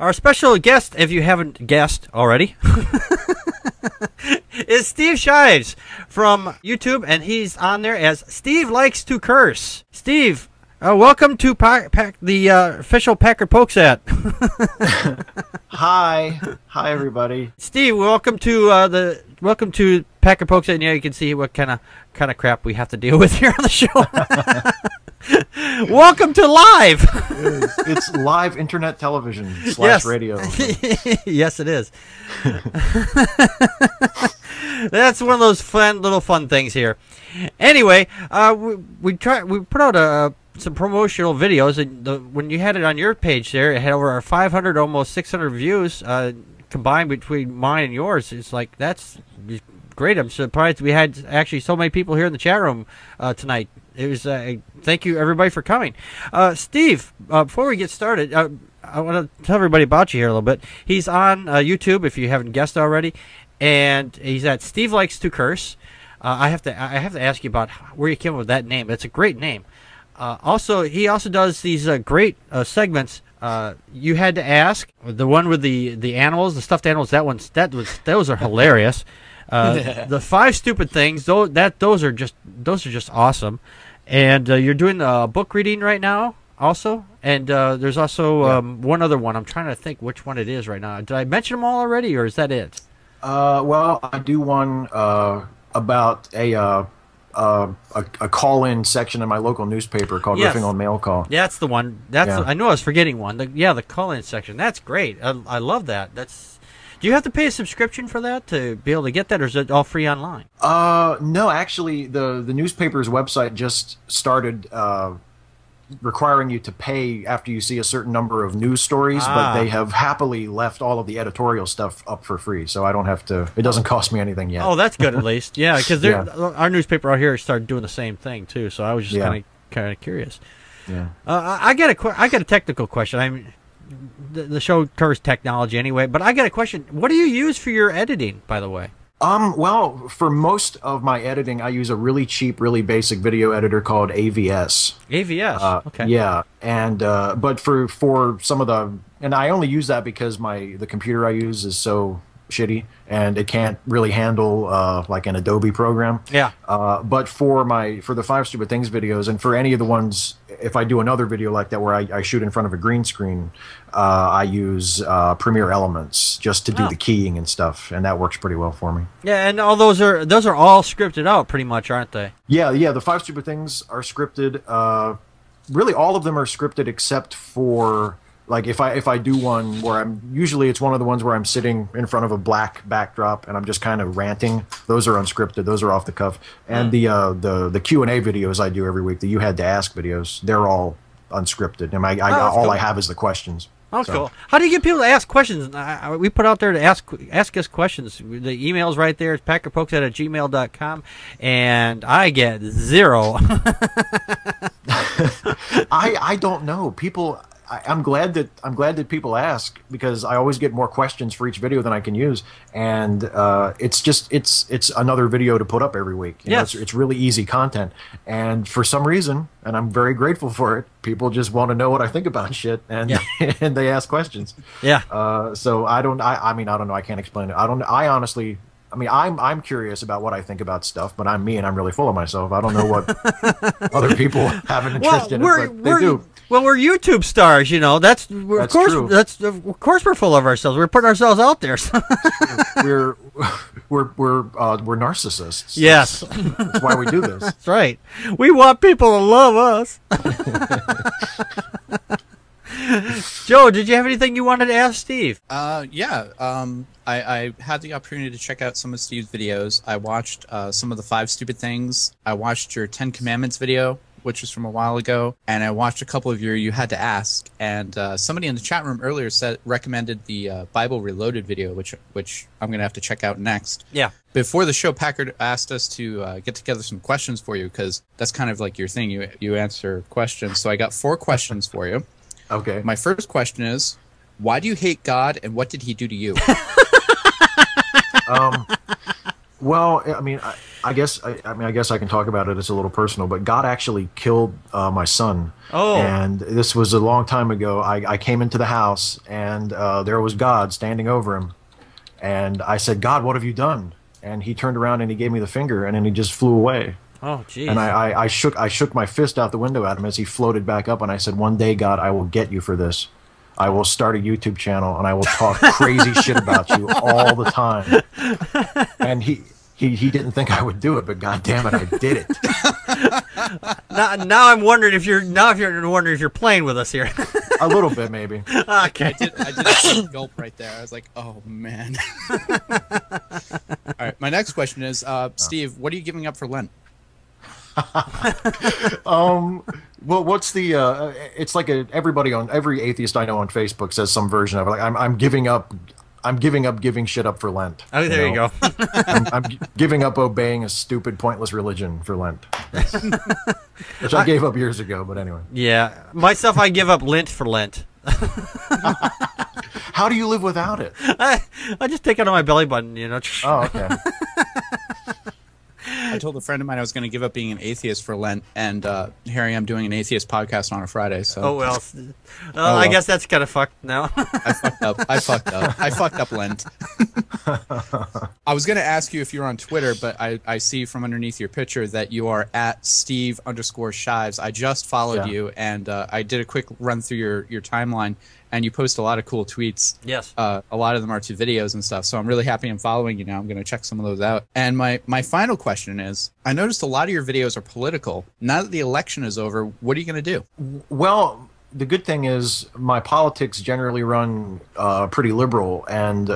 Our special guest, if you haven't guessed already, is Steve Shives from YouTube, and he's on there as Steve Likes to Curse. Steve, welcome to the official Packard Pokesat. Hi everybody. Steve, welcome to Packard Pokesat. And yeah, you can see what kind of crap we have to deal with here on the show. Welcome to live. It's live internet television / radio. Yes, it is. That's one of those fun things here. Anyway, we put out some promotional videos, and when you had it on your page there, it had over 500, almost 600 views combined between mine and yours. It's like, that's great. I'm surprised we had actually so many people here in the chat room tonight. It was thank you everybody for coming. Steve, before we get started, I want to tell everybody about you here a little bit. He's on YouTube, if you haven't guessed already, and he's at Steve Likes to Curse. I have to ask you about where you came up with that name. It's a great name. He also does these great segments. You Had to Ask, the one with the animals, the stuffed animals. Those are hilarious. The 5 Stupid Things. Those are just awesome. And you're doing a book reading right now, also. And there's also one other one. I'm trying to think which one it is right now. Did I mention them all already, or is that it? Well, I do one about a call-in section in my local newspaper called Riffing on Mail Call. Yeah, that's the one. I knew I was forgetting one. The call-in section. That's great. I love that. Do you have to pay a subscription for that to be able to get that, or is it all free online? No, actually, the newspaper's website just started requiring you to pay after you see a certain number of news stories, but they have happily left all of the editorial stuff up for free, so I don't have to. It doesn't cost me anything yet. Oh, that's good at least. Yeah, because our newspaper out here started doing the same thing too. So I was just kind of curious. Yeah. I got a technical question. I mean, the show covers technology anyway, but I got a question. What do you use for your editing, by the way? Well, for most of my editing, I use a really cheap, really basic video editor called AVS. AVS, okay. Yeah, and but for some of and I only use that because the computer I use is so shitty and it can't really handle like an Adobe program. Yeah. But for the 5 Stupid Things videos, and for any of the ones, if I do another video like that where I shoot in front of a green screen, I use Premiere Elements just to do the keying and stuff, and that works pretty well for me. Yeah, and all those are all scripted out pretty much, aren't they? Yeah. The 5 Stupid Things are scripted. Really, all of them are scripted except for, like, if I do one where it's one of the ones where I'm sitting in front of a black backdrop and I'm just kind of ranting. Those are unscripted. Those are off the cuff. And the Q&A videos I do every week, the You Had to Ask videos, they're all unscripted. And all I have is the questions. Oh, cool. How do you get people to ask questions? We put out there to ask us questions. The email's right there. It's packardpokesat@gmail.com, and I get 0. I don't know. People... I'm glad that people ask, because I always get more questions for each video than I can use, and it's another video to put up every week. Yes. It's really easy content, and for some reason, and I'm very grateful for it, people just want to know what I think about shit, and and they ask questions. Yeah. So I don't know. I can't explain it. I honestly. I'm curious about what I think about stuff, but I'm me and I'm really full of myself. I don't know what other people have an interest in it, but they do. Well, we're YouTube stars, you know. That's true. Of course we're full of ourselves. We're putting ourselves out there. we're narcissists. Yes, that's why we do this. That's right. We want people to love us. Joe, did you have anything you wanted to ask Steve? I had the opportunity to check out some of Steve's videos. I watched some of the 5 Stupid Things. I watched your 10 Commandments video, which was from a while ago, and I watched a couple of your You Had to Ask. And somebody in the chat room earlier recommended the Bible Reloaded video, which I'm gonna have to check out next. Yeah. Before the show, Packard asked us to get together some questions for you, because that's kind of like your thing. You answer questions. So I got 4 questions for you. Okay. My first question is, why do you hate God, and what did he do to you? Well, I mean, I guess I guess I can talk about it. It's a little personal, but God actually killed my son. Oh. And this was a long time ago. I came into the house, and there was God standing over him. And I said, God, what have you done? And he turned around and he gave me the finger, and then he just flew away. Oh, jeez. And I shook my fist out the window at him as he floated back up, and I said, one day, God, I will get you for this. I will start a YouTube channel, and I will talk crazy shit about you all the time. And he didn't think I would do it, but God damn it, I did it. Now I'm wondering if you're wondering if you're playing with us here. A little bit, maybe. Okay. I did a gulp right there. I was like, oh man. All right, my next question is, Steve, what are you giving up for Lent? Well, what's the? It's like every atheist I know on Facebook says some version of it. Like I'm giving up giving shit up for Lent. Oh, there you go. I'm giving up obeying a stupid, pointless religion for Lent, which I gave up years ago. But anyway. Yeah, myself, I give up lint for Lent. How do you live without it? I just take it on my belly button, you know. Oh, okay. I told a friend of mine I was going to give up being an atheist for Lent, and here I am doing an atheist podcast on a Friday. So. Oh well. I guess that's kind of fucked now. I fucked up Lent. I was going to ask you if you're on Twitter, but I see from underneath your picture that you are at Steve_Shives. I just followed you, and I did a quick run through your timeline, and you post a lot of cool tweets. Yes. A lot of them are to videos and stuff, so I'm really happy I'm following you now. I'm going to check some of those out. And my final question is, I noticed a lot of your videos are political. Now that the election is over, what are you going to do? Well, the good thing is my politics generally run pretty liberal, and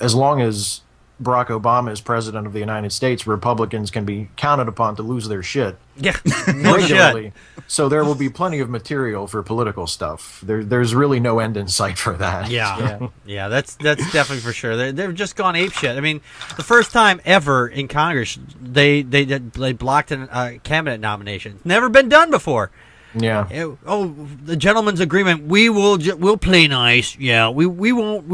as long as Barack Obama is president of the United States, Republicans can be counted upon to lose their shit. Yeah, no regularly. shit. So there will be plenty of material for political stuff. There's really no end in sight for that. Yeah, that's definitely for sure. They've just gone apeshit. I mean, the first time ever in Congress, they blocked a cabinet nomination. Never been done before. Yeah. The gentleman's agreement. We'll play nice. Yeah. We won't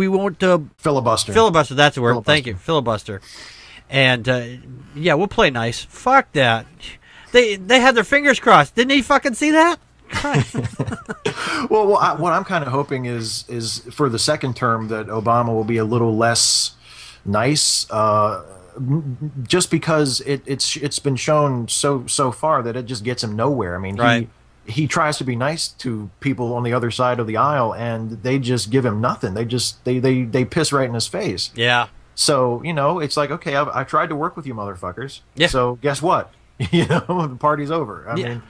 filibuster. Filibuster. That's the word. Filibuster. Thank you. Filibuster. And yeah, we'll play nice. Fuck that. They had their fingers crossed. Didn't he fucking see that? Well, what I'm kind of hoping is for the second term that Obama will be a little less nice. Just because it's been shown so far that it just gets him nowhere. I mean, right. He tries to be nice to people on the other side of the aisle, and they just give him nothing. They piss right in his face. Yeah. So, it's like, okay, I've tried to work with you motherfuckers. Yeah. So guess what? The party's over. I mean,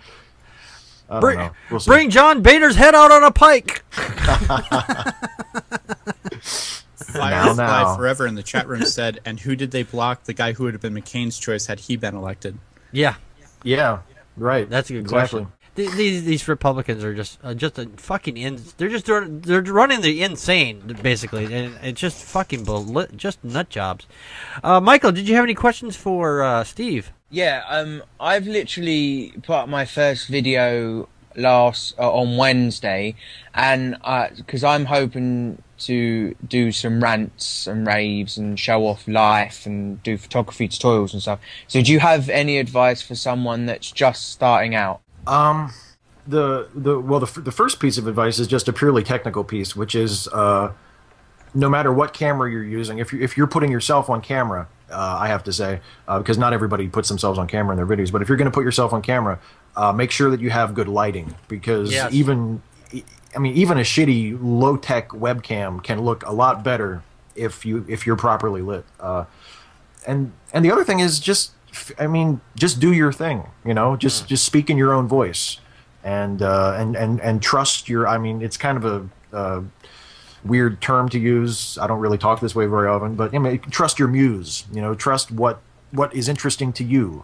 I don't know. We'll see. Bring John Boehner's head out on a pike. Firefly Forever in the chat room said, and who did they block? The guy who would have been McCain's choice had he been elected. Yeah. Yeah. Right. That's a good question. These Republicans are just a fucking they're running the insane basically, and it's just fucking just nut jobs. Michael, did you have any questions for Steve? Yeah, I've literally put up my first video on Wednesday, and because I'm hoping to do some rants and raves and show off life and do photography tutorials and stuff. So do you have any advice for someone that's just starting out? The first piece of advice is just a purely technical piece, which is no matter what camera you're using, if you're putting yourself on camera, I have to say, because not everybody puts themselves on camera in their videos, but if you're going to put yourself on camera, make sure that you have good lighting, because even a shitty low-tech webcam can look a lot better if you're properly lit. And the other thing is just do your thing, just speak in your own voice, and trust your. I mean, it's kind of a weird term to use. I don't really talk this way very often, but trust your muse. Trust what is interesting to you,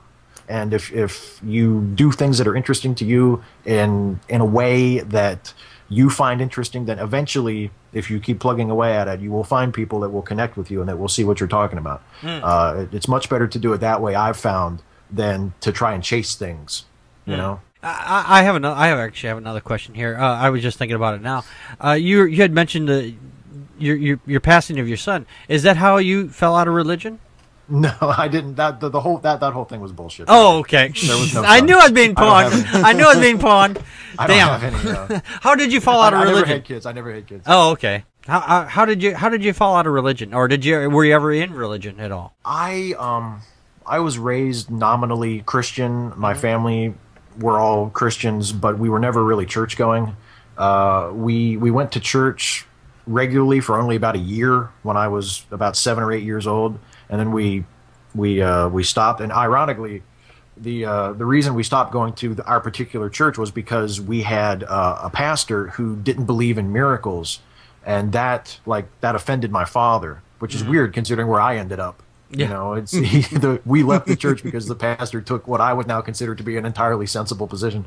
and if you do things that are interesting to you in a way that you find interesting, then eventually, if you keep plugging away at it, you will find people that will connect with you and that will see what you're talking about. It's much better to do it that way, I've found, than to try and chase things. You know. I actually have another question here. I was just thinking about it now. You had mentioned your passing of your son. Is that how you fell out of religion? No, I didn't. The whole that whole thing was bullshit. Oh, okay. There was no I knew sons. I was being I don't pawned. have any. I knew I was being pawned. I don't Damn. have any. How did you fall out of I never religion? had kids. I never had kids. Oh, okay. How did you fall out of religion, or were you ever in religion at all? I was raised nominally Christian. My family were all Christians, but we were never really church going. We went to church regularly for only about a year when I was about 7 or 8 years old, and then we stopped. And ironically, the reason we stopped going to our particular church was because we had a pastor who didn't believe in miracles, and that offended my father, which is weird considering where I ended up. Yeah. You know, we left the church because the pastor took what I would now consider to be an entirely sensible position.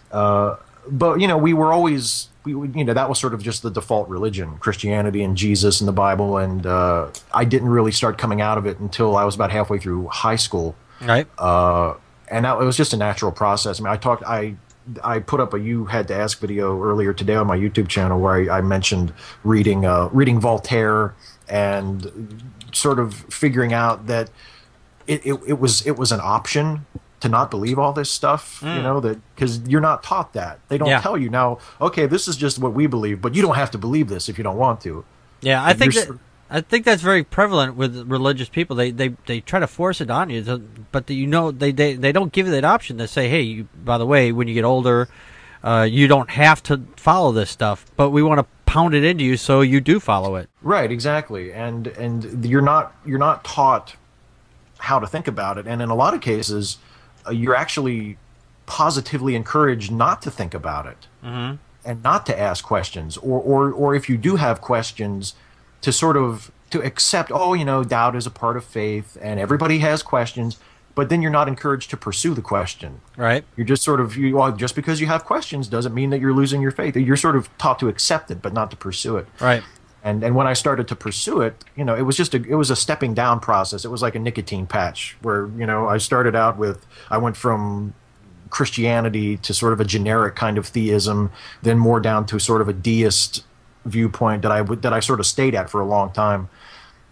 But you know, we were always, that was sort of just the default religion, Christianity and Jesus and the Bible, and I didn't really start coming out of it until I was about halfway through high school. Right. And it was just a natural process. I mean, I put up a You Had to Ask video earlier today on my YouTube channel where I mentioned reading Voltaire and sort of figuring out that it was an option to not believe all this stuff, you know, that because you're not taught that. They don't tell you now, okay, this is just what we believe, but you don't have to believe this if you don't want to. Yeah, I think that's very prevalent with religious people. They try to force it on you, but they don't give you that option to say, hey, by the way, when you get older, you don't have to follow this stuff, but we want to pound it into you so you do follow it. Right, exactly. And you're not taught how to think about it, and in a lot of cases, you're actually positively encouraged not to think about it and not to ask questions, or if you do have questions, to sort of to accept, oh, you know, doubt is a part of faith, and everybody has questions, but then you're not encouraged to pursue the question. Right. You're just sort of just because you have questions doesn't mean that you're losing your faith. You're sort of taught to accept it, but not to pursue it. Right. And when I started to pursue it, you know, it was a stepping down process. It was like a nicotine patch where, you know, I went from Christianity to sort of a generic kind of theism, then more down to sort of a deist viewpoint that I sort of stayed at for a long time.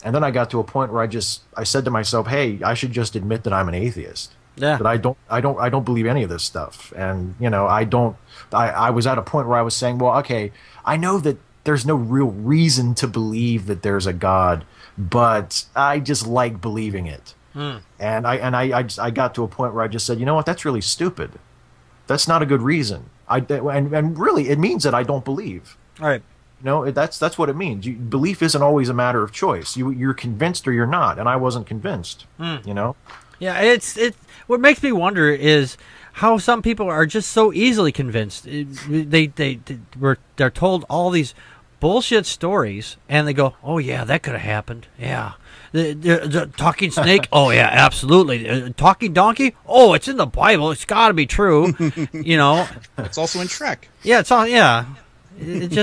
And then I got to a point where I said to myself, hey, I should just admit that I'm an atheist. Yeah. That I don't believe any of this stuff. And, you know, I was at a point where I was saying, well, okay, I know that there's no real reason to believe that there's a God, but I just like believing it. And I got to a point where I just said, you know what, that's really stupid. That's not a good reason. And really, it means that I don't believe. All right. You know, that's what it means. Belief isn't always a matter of choice. You're convinced or you're not, and I wasn't convinced. You know. Yeah, it's what makes me wonder is how some people are just so easily convinced. They're told all these bullshit stories, and they go, "Oh yeah, that could have happened." Yeah, the talking snake. Oh yeah, absolutely. Talking donkey. Oh, it's in the Bible. It's got to be true. You know, it's also in Shrek. Yeah, it's all. Yeah, it's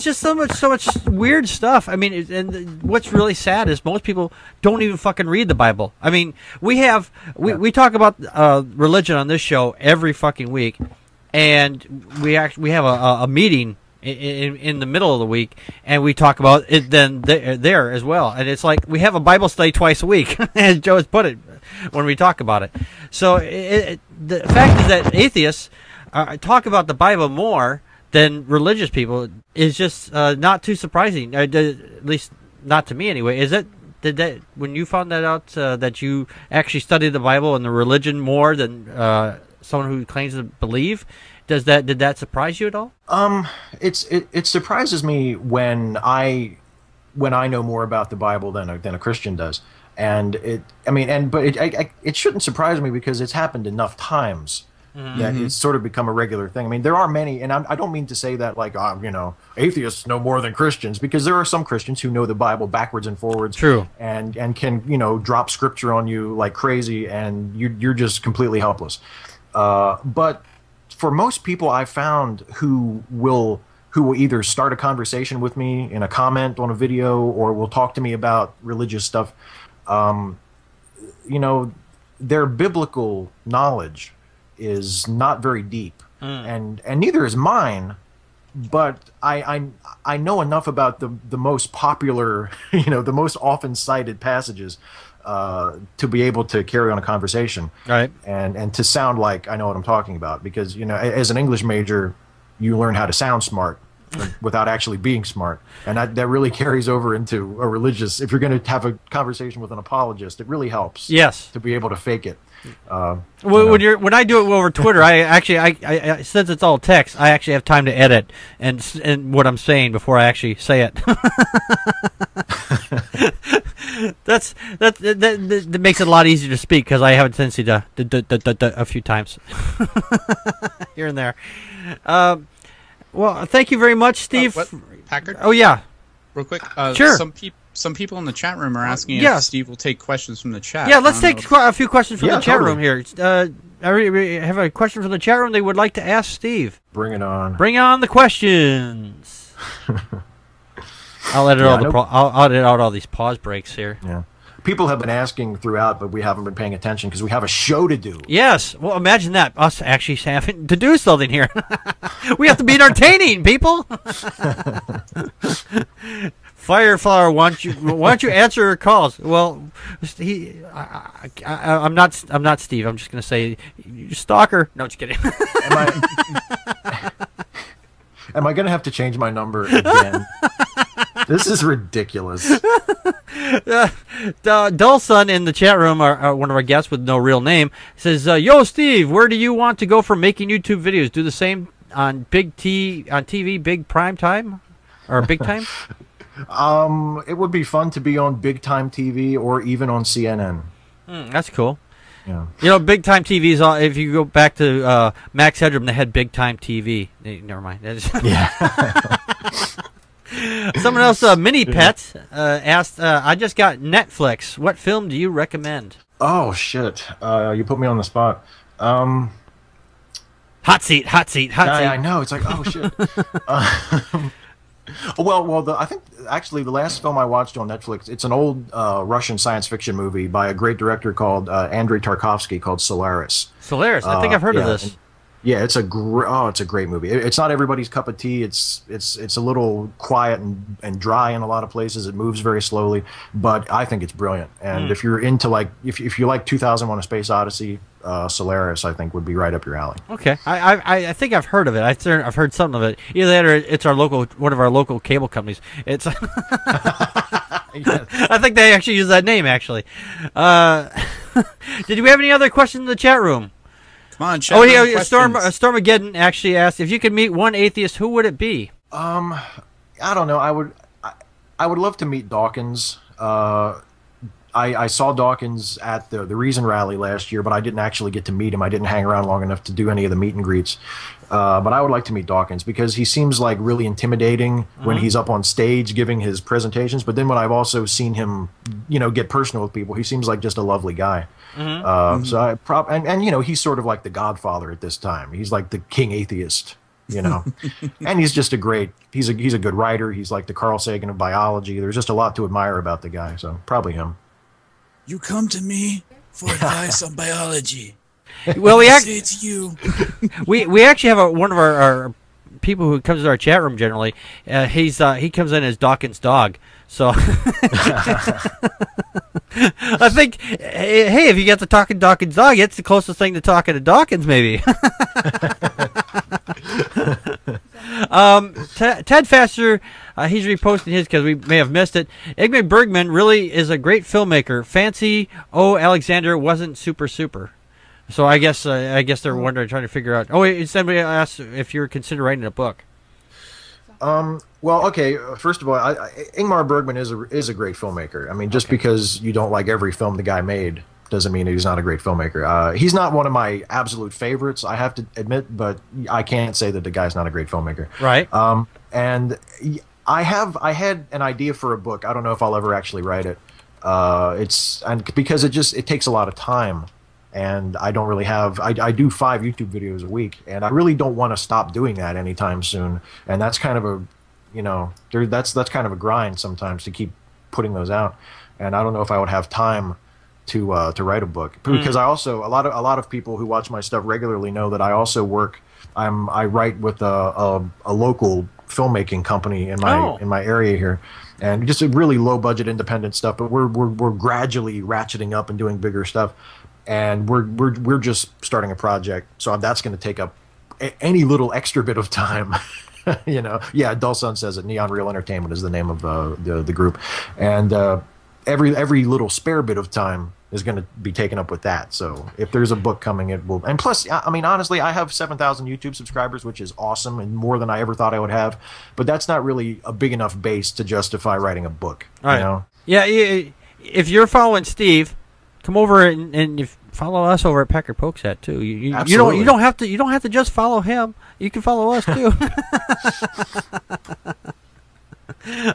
just so much weird stuff. I mean, and what's really sad is most people don't even fucking read the Bible. I mean, we talk about religion on this show every fucking week, and we have a meeting in the middle of the week, and we talk about it then there as well. And it's like we have a Bible study twice a week, as Joe has put it, when we talk about it. So the fact is that atheists talk about the Bible more than religious people is just not too surprising, at least not to me anyway. Did that when you found that out that you actually studied the Bible and the religion more than someone who claims to believe? Did that surprise you at all? It surprises me when I know more about the Bible than a Christian does, and it shouldn't surprise me because it's happened enough times that it's sort of become a regular thing. I mean, there are many, and I don't mean to say that like you know, atheists know more than Christians, because there are some Christians who know the Bible backwards and forwards. True. And can, you know, drop scripture on you like crazy, and you're just completely helpless. But for most people I've found who will either start a conversation with me in a comment on a video or will talk to me about religious stuff, you know, their biblical knowledge is not very deep, and neither is mine, but I know enough about the most popular, the most often cited passages to be able to carry on a conversation, Right. and to sound like I know what I'm talking about, because as an English major, you learn how to sound smart without actually being smart, and that really carries over into a religious. If you're going to have a conversation with an apologist, it really helps. Yes. To be able to fake it. When I do it over Twitter, I since it's all text, I actually have time to edit and what I'm saying before I actually say it. that makes it a lot easier to speak, because I have a tendency to a few times here and there. Well, thank you very much, Steve. Packard? Oh yeah, Real quick. Sure. Some people in the chat room are asking yeah. if Steve will take questions from the chat. Yeah, let's take a few questions from the chat totally. room here. I have a question from the chat room they would like to ask Steve. Bring it on. Bring on the questions. I'll edit I'll edit out all these pause breaks here. Yeah. People have been asking throughout, but we haven't been paying attention because we have a show to do. Yes. Well, imagine that. Us actually having to do something here. We have to be entertaining, people. Fireflower, why don't you answer her calls? Well, I'm not Steve. I'm just going to say, you stalker. No, just kidding. Am I going to have to change my number again? This is ridiculous. Dullson in the chat room, one of our guests with no real name, says, "Yo, Steve, where do you want to go for making YouTube videos? Do the same on TV, big prime time, or big time?" It would be fun to be on big time TV or even on CNN. That's cool. Yeah. Big time TV is all. If you go back to Max Headroom, they had big time TV. Never mind. Yeah. Someone else, Mini Pet, asked, "I just got Netflix. What film do you recommend?" Oh shit! You put me on the spot. Hot seat. I know. It's like, oh shit. I think actually the last film I watched on Netflix, it's an old Russian science fiction movie by a great director called Andrei Tarkovsky called Solaris. Solaris. I think I've heard of this. Yeah, it's a great movie. It's not everybody's cup of tea. It's a little quiet and dry in a lot of places. It moves very slowly, but I think it's brilliant. And if you're into if you like 2001: A Space Odyssey, Solaris I think would be right up your alley. Okay, I think I've heard of it. I've heard something of it. Either that or it's one of our local cable companies. It's Yes. I think they actually use that name actually. Did we have any other questions in the chat room? Come on, chat. Oh yeah, Stormageddon actually asked, if you could meet one atheist, who would it be? I don't know. I would love to meet Dawkins. I saw Dawkins at the Reason Rally last year, but I didn't actually get to meet him. I didn't hang around long enough to do any of the meet and greets. But I would like to meet Dawkins because he seems like really intimidating when he's up on stage giving his presentations. But then when I've also seen him, get personal with people, he seems like just a lovely guy. So he's sort of like the Godfather at this time. He's like the king atheist, and he's just he's a good writer. He's like the Carl Sagan of biology. There's just a lot to admire about the guy. So probably him. You come to me for advice on biology. Well, we it's you. we actually have one of our people who comes to our chat room generally. He comes in as Dawkins' dog. So I think, hey, if you get to talking Dawkins' dog, it's the closest thing to talking to Dawkins, maybe. Ted Faster, he's reposting his because we may have missed it. Ingmar Bergman really is a great filmmaker. Fancy Alexander wasn't super. So I guess they're wondering, trying to figure out. Oh, wait, somebody asked if you're considering writing a book. Well, okay. First of all, Ingmar Bergman is a great filmmaker. I mean, just because you don't like every film the guy made doesn't mean he's not a great filmmaker. He's not one of my absolute favorites, I have to admit, but I can't say that the guy's not a great filmmaker. Right. And I had an idea for a book. I don't know if I'll ever actually write it. Because it takes a lot of time. And I don't really have. I do 5 YouTube videos a week, and I really don't want to stop doing that anytime soon. And that's kind of a, that's kind of a grind sometimes to keep putting those out. And I don't know if I would have time to write a book, because I also, a lot of people who watch my stuff regularly know that I also work. I write with a local filmmaking company in my area here, and just a really low budget independent stuff. But we're gradually ratcheting up and doing bigger stuff, and we're just starting a project. So that's going to take up any little extra bit of time. You know, yeah. Dull Sun says it. Neon Real Entertainment is the name of the group, and every little spare bit of time is going to be taken up with that. So if there's a book coming, it will. And plus, I mean, honestly, I have 7,000 YouTube subscribers, which is awesome and more than I ever thought I would have. But that's not really a big enough base to justify writing a book. All right. You know? Yeah, if you're following Steve, come over and follow us over at Packard Pokesat too. You don't have to just follow him. You can follow us too.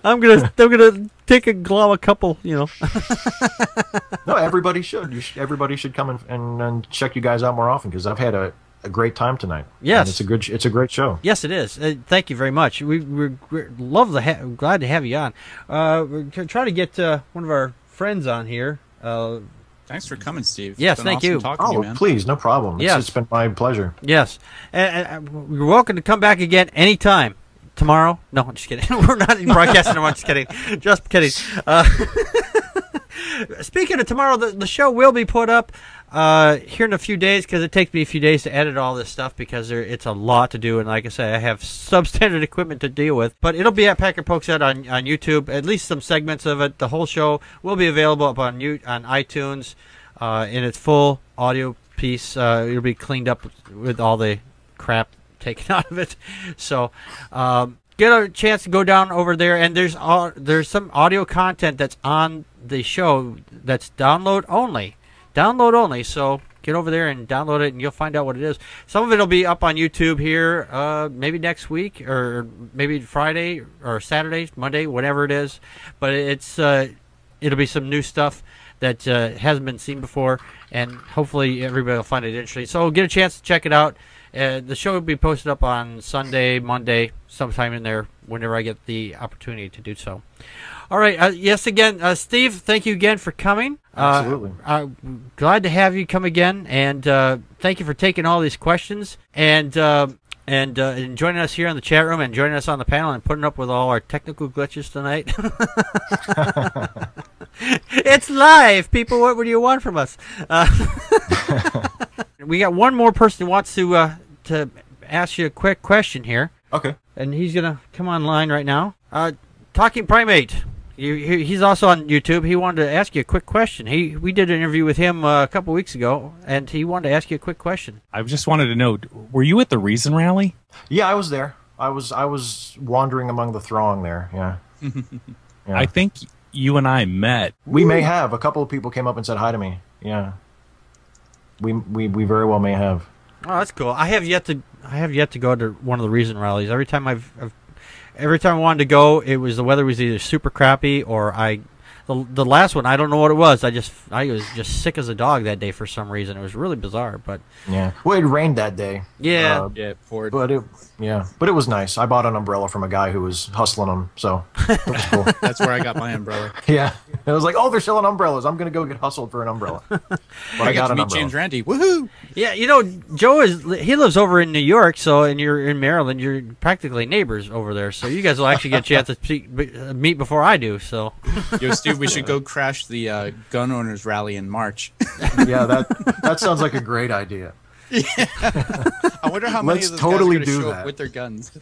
I'm gonna take a couple, you know. No, everybody should. Everybody should come and check you guys out more often, because I've had a great time tonight. Yes, and it's a great show. Yes, it is. Thank you very much. We're glad to have you on. We're gonna try to get one of our friends on here. Thanks for coming, Steve. Yes, it's been thank awesome you. talking to you, man. Please, no problem. Yes. It's been my pleasure. Yes, and you're welcome to come back again anytime. Tomorrow? No, I'm just kidding. We're not broadcasting. I'm just kidding. Just kidding. Speaking of tomorrow, the show will be put up here in a few days, because it takes me a few days to edit all this stuff, because it's a lot to do. And like I say, I have substandard equipment to deal with. But it'll be at Packard Pokesat on YouTube. At least some segments of it. The whole show will be available up on iTunes in its full audio piece. It'll be cleaned up with all the crap taken out of it. So get a chance to go down over there, and there's some audio content that's on the show that's download only, so get over there and download it, and you'll find out what it is. Some of it will be up on YouTube here maybe next week, or maybe Friday or Saturday, Monday, whatever it is, but it'll be some new stuff that hasn't been seen before, and hopefully everybody will find it interesting. So get a chance to check it out. The show will be posted up on Sunday, Monday, sometime in there, whenever I get the opportunity to do so. All right. Yes, again, Steve, thank you again for coming. Absolutely. Glad to have you come again, and thank you for taking all these questions and joining us here on the chat room, and joining us on the panel, and putting up with all our technical glitches tonight. It's live, people. What do you want from us? We got one more person who wants to ask you a quick question here. Okay. And he's going to come online right now. Talking Primate. He's also on YouTube. He wanted to ask you a quick question. We did an interview with him a couple weeks ago, and he wanted to ask you a quick question. I just wanted to know, were you at the Reason rally? Yeah, I was there. I was wandering among the throng there. Yeah. Yeah. I think you and I met. We may have. A couple of people came up and said hi to me. Yeah. We very well may have. Oh, that's cool. I have yet to go to one of the Reason rallies. Every time I wanted to go, the weather was either super crappy, or the last one, I don't know what it was. I was just sick as a dog that day for some reason. It was really bizarre, but yeah. Well, it rained that day. Yeah. Ford. But it was nice. I bought an umbrella from a guy who was hustling them, so it was cool. That's where I got my umbrella. Yeah. I was like, oh, they're selling umbrellas. I'm gonna go get hustled for an umbrella. But I got to an meet umbrella. James Randi. Woohoo! Yeah, Joe he lives over in New York, and you're in Maryland. You're practically neighbors over there, so you guys will actually get a chance to meet before I do. So, yo, Steve, we should go crash the gun owners rally in March. Yeah, that sounds like a great idea. Yeah. I wonder how many of those totally guys are going to show do up that with their guns.